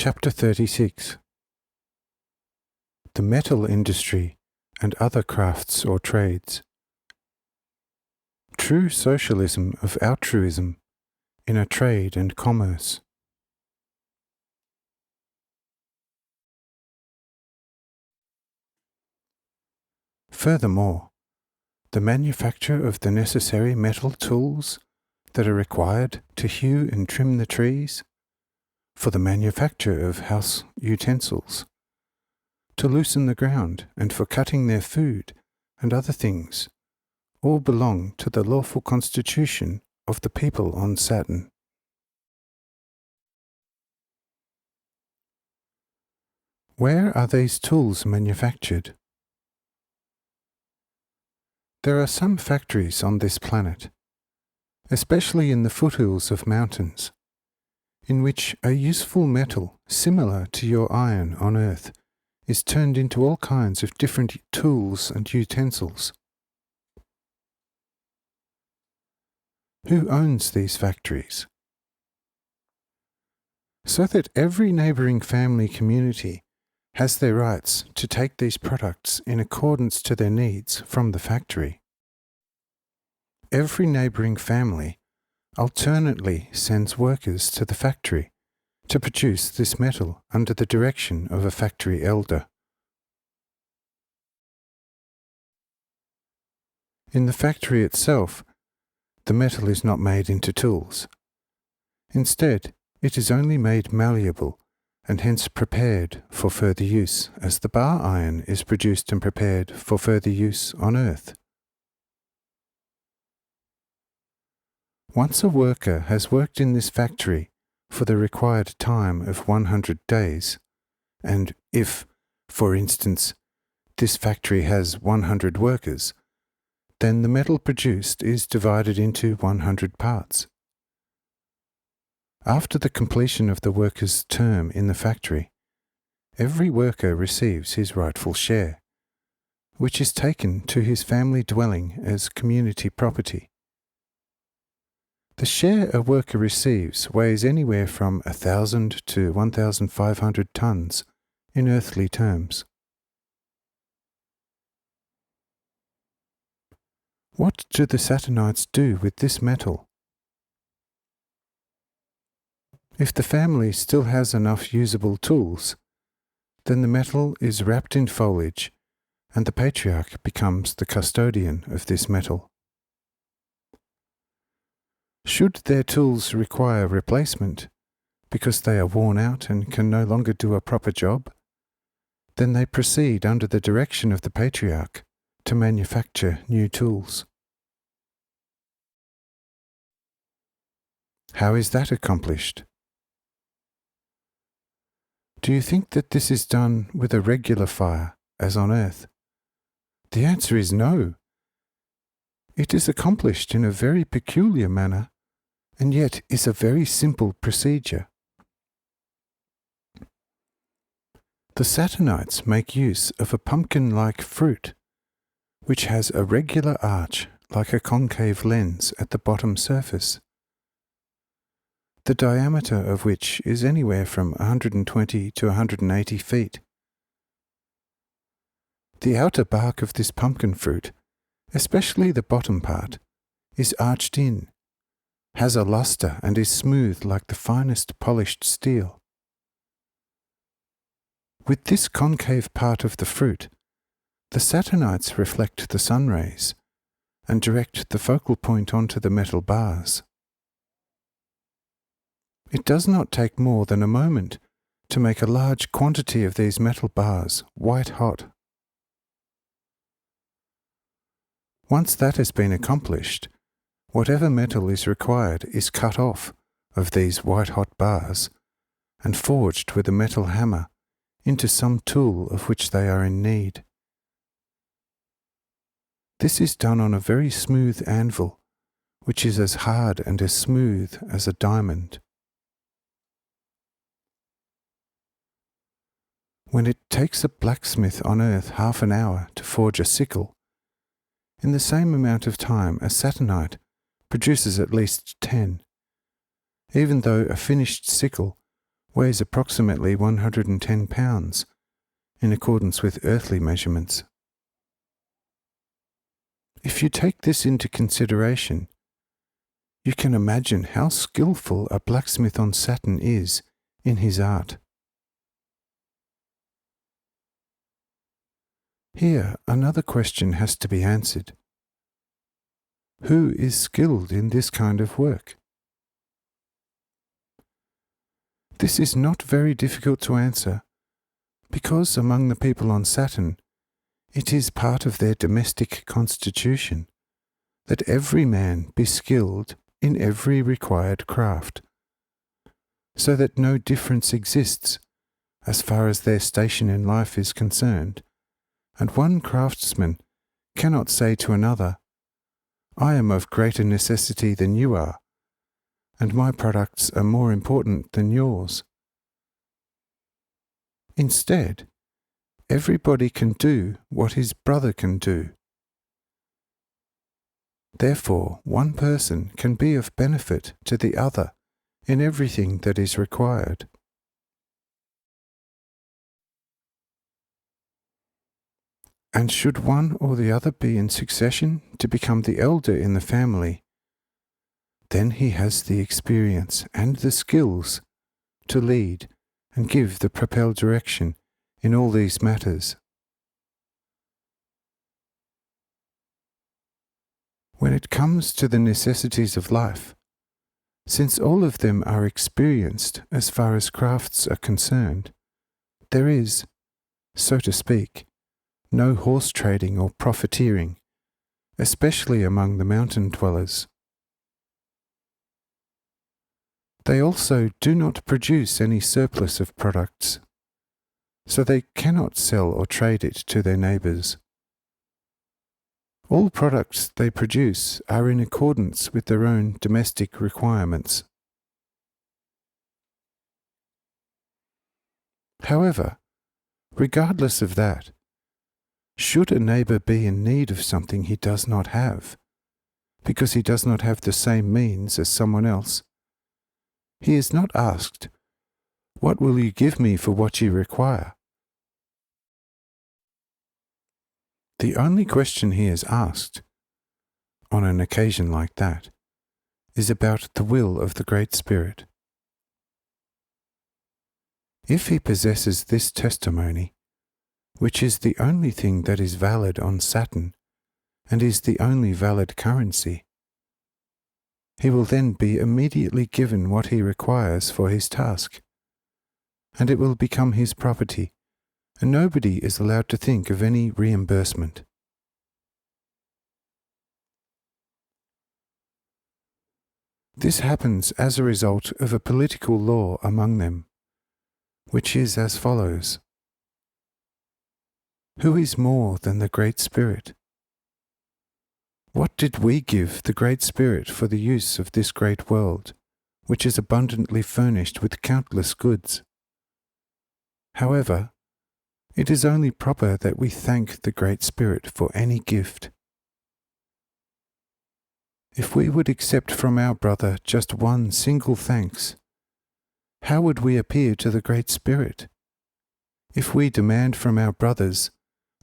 Chapter 36. The metal industry and other crafts or trades. True socialism of altruism in a trade and commerce. Furthermore, the manufacture of the necessary metal tools that are required to hew and trim the trees, for the manufacture of house utensils, to loosen the ground and for cutting their food and other things, all belong to the lawful constitution of the people on Saturn. Where are these tools manufactured? There are some factories on this planet, especially in the foothills of mountains, in which a useful metal similar to your iron on Earth is turned into all kinds of different tools and utensils. Who owns these factories? So that every neighbouring family community has their rights to take these products in accordance to their needs from the factory. Every neighbouring family alternately sends workers to the factory to produce this metal under the direction of a factory elder. In the factory itself, the metal is not made into tools. Instead, it is only made malleable and hence prepared for further use, as the bar iron is produced and prepared for further use on Earth. Once a worker has worked in this factory for the required time of 100 days, and if, for instance, this factory has 100 workers, then the metal produced is divided into 100 parts. After the completion of the worker's term in the factory, every worker receives his rightful share, which is taken to his family dwelling as community property. The share a worker receives weighs anywhere from 1,000 to 1,500 tons in earthly terms. What do the Saturnites do with this metal? If the family still has enough usable tools, then the metal is wrapped in foliage and the patriarch becomes the custodian of this metal. Should their tools require replacement because they are worn out and can no longer do a proper job, then they proceed under the direction of the patriarch to manufacture new tools. How is that accomplished? Do you think that this is done with a regular fire, as on Earth? The answer is no. It is accomplished in a very peculiar manner, and yet is a very simple procedure. The Saturnites make use of a pumpkin-like fruit, which has a regular arch like a concave lens at the bottom surface, the diameter of which is anywhere from 120 to 180 feet. The outer bark of this pumpkin fruit, especially the bottom part, is arched in, has a lustre and is smooth like the finest polished steel. With this concave part of the fruit, the Saturnites reflect the sun rays and direct the focal point onto the metal bars. It does not take more than a moment to make a large quantity of these metal bars white hot. Once that has been accomplished, whatever metal is required is cut off of these white-hot bars and forged with a metal hammer into some tool of which they are in need. This is done on a very smooth anvil, which is as hard and as smooth as a diamond. When it takes a blacksmith on Earth half an hour to forge a sickle, in the same amount of time a Saturnite produces at least 10, even though a finished sickle weighs approximately 110 pounds in accordance with earthly measurements. If you take this into consideration, you can imagine how skillful a blacksmith on Saturn is in his art. Here, another question has to be answered. Who is skilled in this kind of work? This is not very difficult to answer, because among the people on Saturn, it is part of their domestic constitution that every man be skilled in every required craft, so that no difference exists as far as their station in life is concerned, and one craftsman cannot say to another, "I am of greater necessity than you are, and my products are more important than yours." Instead, everybody can do what his brother can do. Therefore, one person can be of benefit to the other in everything that is required. And should one or the other be in succession to become the elder in the family, then he has the experience and the skills to lead and give the propel direction in all these matters. When it comes to the necessities of life, since all of them are experienced as far as crafts are concerned, there is, so to speak, no horse trading or profiteering, especially among the mountain dwellers. They also do not produce any surplus of products, so they cannot sell or trade it to their neighbours. All products they produce are in accordance with their own domestic requirements. However, regardless of that, should a neighbour be in need of something he does not have, because he does not have the same means as someone else, he is not asked, "What will you give me for what you require?" The only question he is asked, on an occasion like that, is about the will of the Great Spirit. If he possesses this testimony, which is the only thing that is valid on Saturn and is the only valid currency, he will then be immediately given what he requires for his task, and it will become his property, and nobody is allowed to think of any reimbursement. This happens as a result of a political law among them, which is as follows. Who is more than the Great Spirit? What did we give the Great Spirit for the use of this great world, which is abundantly furnished with countless goods? However, it is only proper that we thank the Great Spirit for any gift. If we would accept from our brother just one single thanks, how would we appear to the Great Spirit? If we demand from our brothers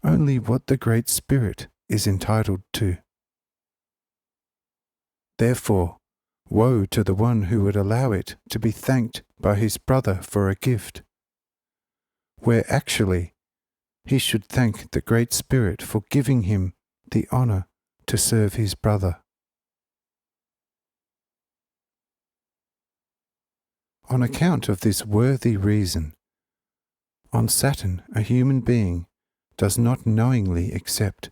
only what the Great Spirit is entitled to. Therefore, woe to the one who would allow it to be thanked by his brother for a gift, where actually he should thank the Great Spirit for giving him the honour to serve his brother. On account of this worthy reason, on Saturn a human being does not knowingly accept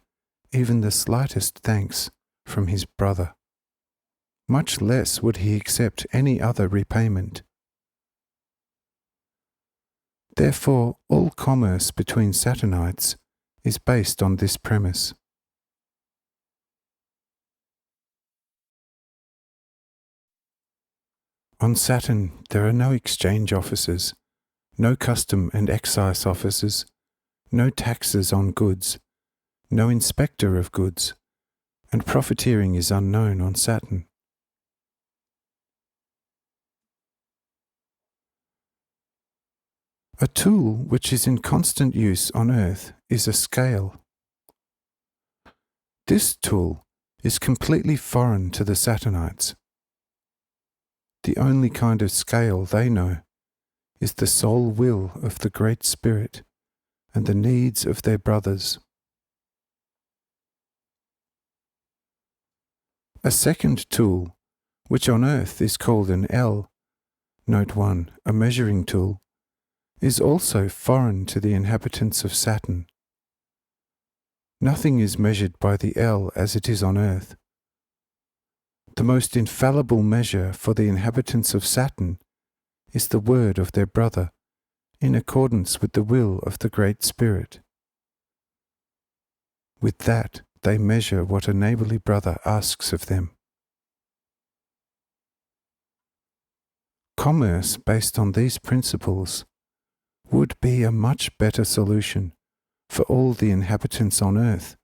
even the slightest thanks from his brother. Much less would he accept any other repayment. Therefore, all commerce between Saturnites is based on this premise. On Saturn there are no exchange offices, no custom and excise offices, no taxes on goods, no inspector of goods, and profiteering is unknown on Saturn. A tool which is in constant use on earth is a scale. This tool is completely foreign to the Saturnites. The only kind of scale they know is the sole will of the Great Spirit and the needs of their brothers. A second tool, which on earth is called an L, note 1, a measuring tool, is also foreign to the inhabitants of Saturn. Nothing is measured by the L as it is on earth. The most infallible measure for the inhabitants of Saturn is the word of their brother, in accordance with the will of the Great Spirit. With that, they measure what a neighbourly brother asks of them. Commerce based on these principles would be a much better solution for all the inhabitants on earth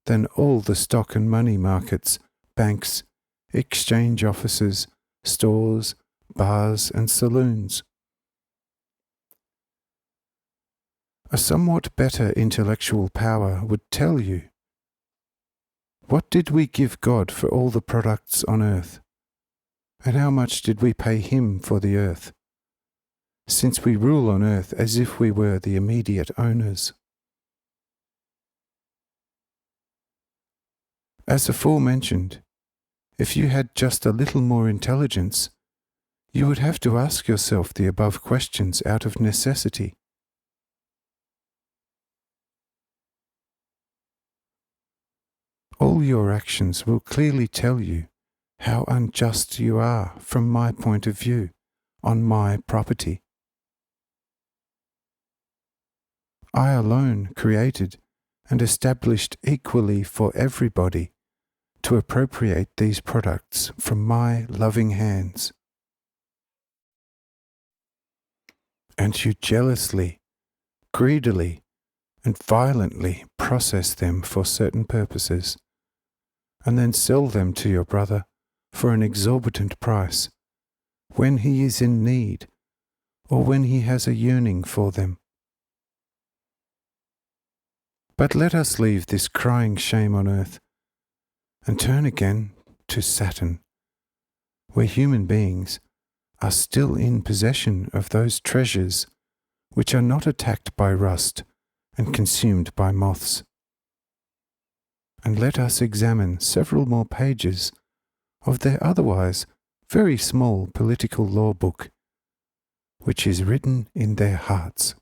than all the stock and money markets, banks, exchange offices, stores, bars and saloons. A somewhat better intellectual power would tell you, what did we give God for all the products on earth? And how much did we pay Him for the earth? Since we rule on earth as if we were the immediate owners. As aforementioned, if you had just a little more intelligence, you would have to ask yourself the above questions out of necessity. All your actions will clearly tell you how unjust you are from my point of view on my property. I alone created and established equally for everybody to appropriate these products from my loving hands. And you jealously, greedily, and violently process them for certain purposes, and then sell them to your brother for an exorbitant price, when he is in need, or when he has a yearning for them. But let us leave this crying shame on earth, and turn again to Saturn, where human beings are still in possession of those treasures which are not attacked by rust and consumed by moths. And let us examine several more pages of their otherwise very small political law book, which is written in their hearts.